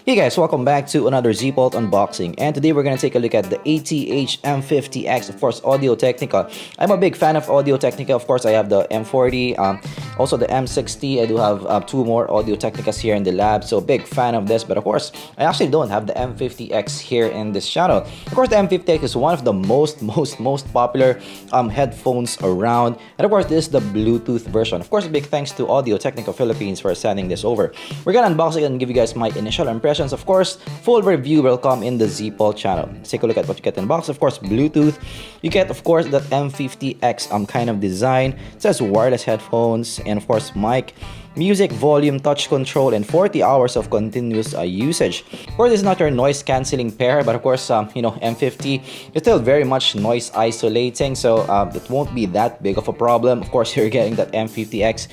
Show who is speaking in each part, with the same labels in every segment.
Speaker 1: Hey guys, welcome back to another zpult unboxing, and today we're gonna take a look at the ATH M50X, of course, Audio Technica. I'm a big fan of Audio Technica. Of course, I have the M40, also the M60. I do have two more Audio Technicas here in the lab, so big fan of this. But of course, I actually don't have the M50X here in this channel. Of course, the M50X is one of the most popular headphones around, and of course, this is the Bluetooth version. Of course, a big thanks to Audio Technica Philippines for sending this over. We're gonna unbox it and give you guys my initial impressions. Of course, full review will come in the zpult channel. Let's take a look at what you get in the box. Of course, Bluetooth. You get, of course, that M50X kind of design. It says wireless headphones, and of course, mic, music, volume, touch control, and 40 hours of continuous usage. Of course, this is not your noise cancelling pair, but of course, M50 is still very much noise isolating, so it won't be that big of a problem. Of course, you're getting that M50X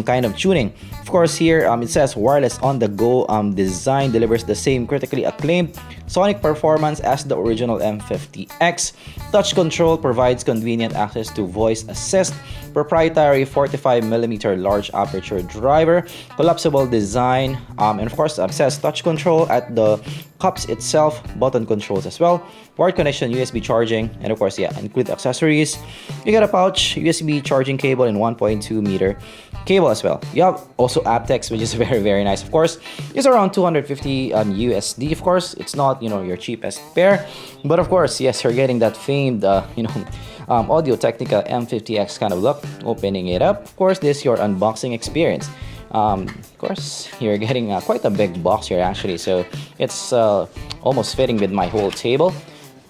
Speaker 1: kind of tuning. Of course, here it says wireless on the go design, delivers the same critically acclaimed sonic performance as the original M50X. Touch control provides convenient access to voice assist. Proprietary 45mm large aperture driver, collapsible design, and of course it says touch control at the cups itself, button controls as well, wired connection, USB charging, and of course, yeah, include accessories. You get a pouch, USB charging cable, and 1.2-meter cable as well. You have also aptX, which is very nice. Of course, it's around 250 USD. Of course, it's not your cheapest pair, but of course, yes, you're getting that famed Audio Technica M50X kind of look. Opening it up, of course, this is your unboxing experience. Of course, you're getting quite a big box here actually, so it's almost fitting with my whole table.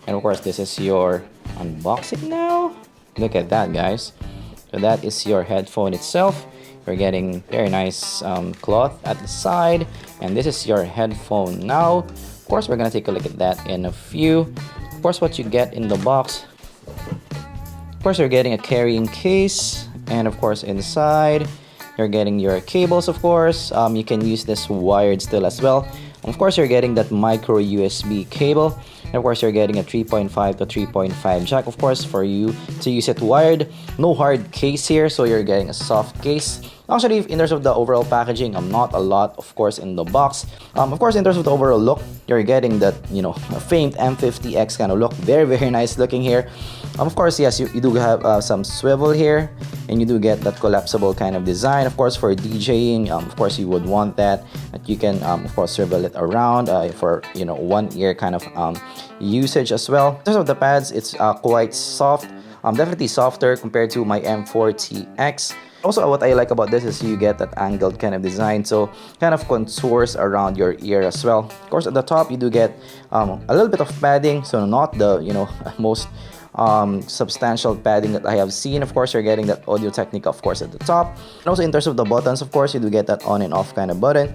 Speaker 1: And of course, this is your unboxing now. Look at that, guys. So that is your headphone itself. You're getting very nice cloth at the side, and this is your headphone now. Of course, we're gonna take a look at that in a few. Of course, what you get in the box. Of course, you're getting a carrying case, and of course, inside you're getting your cables. Of course, you can use this wired still as well. Of course, you're getting that micro USB cable, and of course, you're getting a 3.5 to 3.5 jack, of course, for you to use it wired. No hard case here, so you're getting a soft case. Actually, in terms of the overall packaging, not a lot, of course, in the box. Of course, in terms of the overall look, you're getting that, a famed M50X kind of look. Very nice looking here. Of course, yes, you do have some swivel here, and you do get that collapsible kind of design. Of course, for DJing, of course, you would want that you can, of course, swivel it around for, one ear kind of usage as well. In terms of the pads, it's quite soft. Definitely softer compared to my M40X. Also, what I like about this is you get that angled kind of design, so kind of contours around your ear as well. Of course, at the top you do get a little bit of padding, so not the most substantial padding that I have seen. Of course, you're getting that Audio Technica, of course, at the top. And also in terms of the buttons, of course, you do get that on and off kind of button.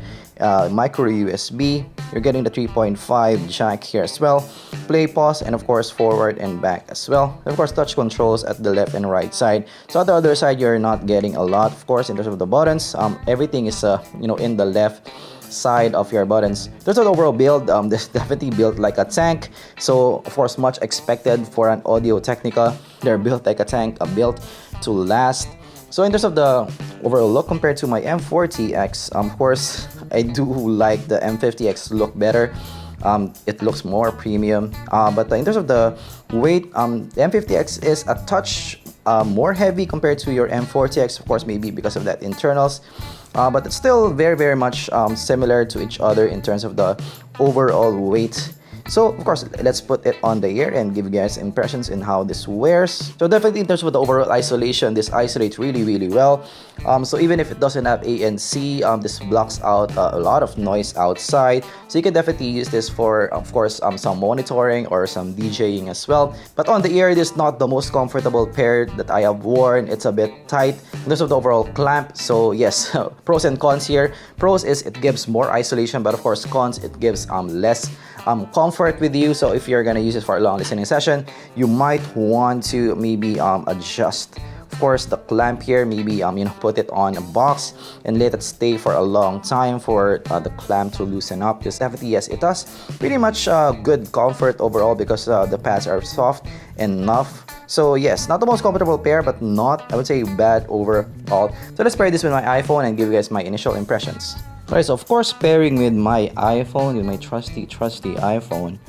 Speaker 1: Micro USB. You're getting the 3.5 jack here as well. Play, pause, and of course forward and back as well. And of course, touch controls at the left and right side. So at the other side, you're not getting a lot. Of course, in terms of the buttons, everything is in the left side of your buttons. There's an overall build. This definitely built like a tank, so of course much expected for an Audio Technica. They're built like a tank, built to last. So in terms of the overall look compared to my M40X, of course I do like the M50X look better. It looks more premium, but in terms of the weight, the M50X is a touch more heavy compared to your M40X, of course, maybe because of that internals, but it's still very much similar to each other in terms of the overall weight. So of course, let's put it on the ear and give you guys impressions in how this wears. So definitely in terms of the overall isolation, this isolates really well. So even if it doesn't have ANC, this blocks out a lot of noise outside. So you can definitely use this for, of course, some monitoring or some DJing as well. But on the ear, this is not the most comfortable pair that I have worn. It's a bit tight in terms of the overall clamp. So yes, pros and cons here. Pros is it gives more isolation, but of course cons, it gives less comfort with you. So if you're gonna use it for a long listening session, you might want to maybe adjust, of course, the clamp here. Maybe put it on a box and let it stay for a long time for the clamp to loosen up. Just definitely, yes, it does pretty much good comfort overall because the pads are soft enough. So yes, not the most comfortable pair, but not, I would say, bad overall. So let's pair this with my iPhone and give you guys my initial impressions. Alright, so of course pairing with my iPhone, with my trusty iPhone.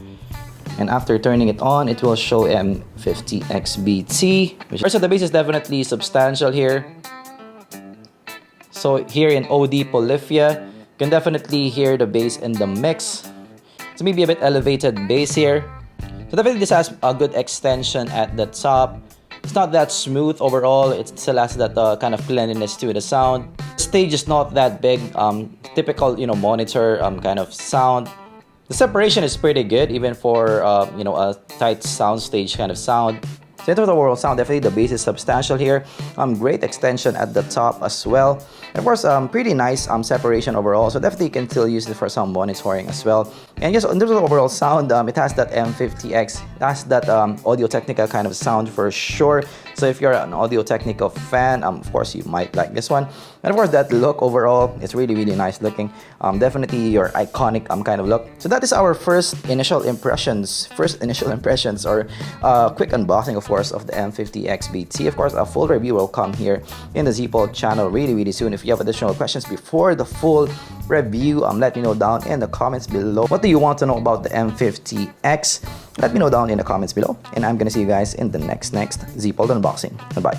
Speaker 1: And after turning it on, it will show M50X BT. So the bass is definitely substantial here. So here in OD Polyphia, you can definitely hear the bass in the mix. So maybe a bit elevated bass here. So definitely this has a good extension at the top. It's not that smooth overall. It still has that kind of cleanliness to the sound. Stage is not that big. Typical, monitor kind of sound. The separation is pretty good, even for a tight sound stage kind of sound. So in terms of the overall sound, definitely the bass is substantial here. Great extension at the top as well. And of course, pretty nice separation overall. So definitely you can still use it for some monitoring as well. And just in terms of the overall sound, it has that M50X. It has that Audio-Technica kind of sound for sure. So if you're an Audio-Technica fan, of course you might like this one. And of course that look overall, it's really nice looking. Definitely your iconic kind of look. So that is our first initial impressions or quick unboxing of course of the M50X BT. Of course a full review will come here in the zpol channel really soon. If you have additional questions before the full review, let me know down in the comments below. What do you want to know about the M50X? Let me know down in the comments below, and I'm gonna see you guys in the next zpol unboxing. Bye.